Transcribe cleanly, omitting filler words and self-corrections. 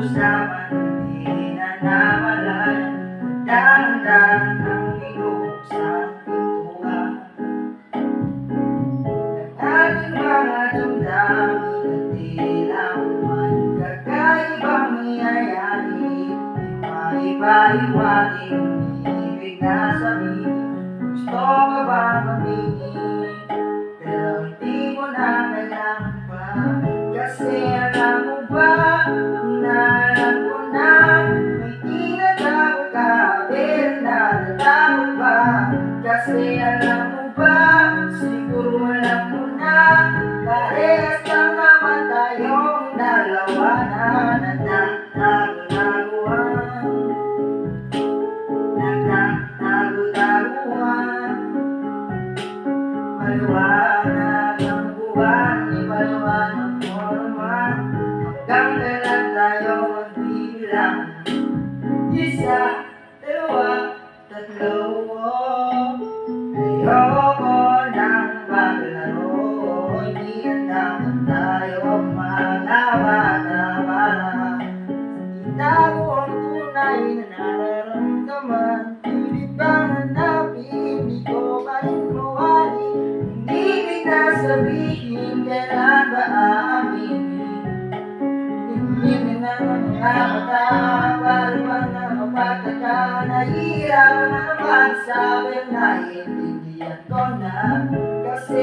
usapan, hindi na namalayan. Dahan-dahan ang binuksan pintuan ng ating mga damdamin at tila man kakaibang nangyayari. Iba-iba-iwating ibig na sabihin, gusto ka ba mamingin? Pero hindi mo na kailangan pa, kasi alam mo ba na alam ko na may tinatawag ka, pero natatakot pa. Kasi alam mo ba, siguro alam mo na, parehas lang naman tayong dalawa na nagtatago-taguan, nagtatago-taguan. Maliwanag ang buwan, ipaliwanag mo naman, hanggang kailan tayo magbibilang? Isa, dalawa, tatlo. Ayoko nang maglaro, hindi naman tayo mga bata-bata. Itago ang tunay na nararamdaman, pilit bang hanapin, di ko pa rin mawali. Hindi ibig na sabihin, kailan ba aaminin? Hindi na ng mga mata, parang nakapagtaka, nahihirapan na naman sabi, naiintindihan ko na. Kasi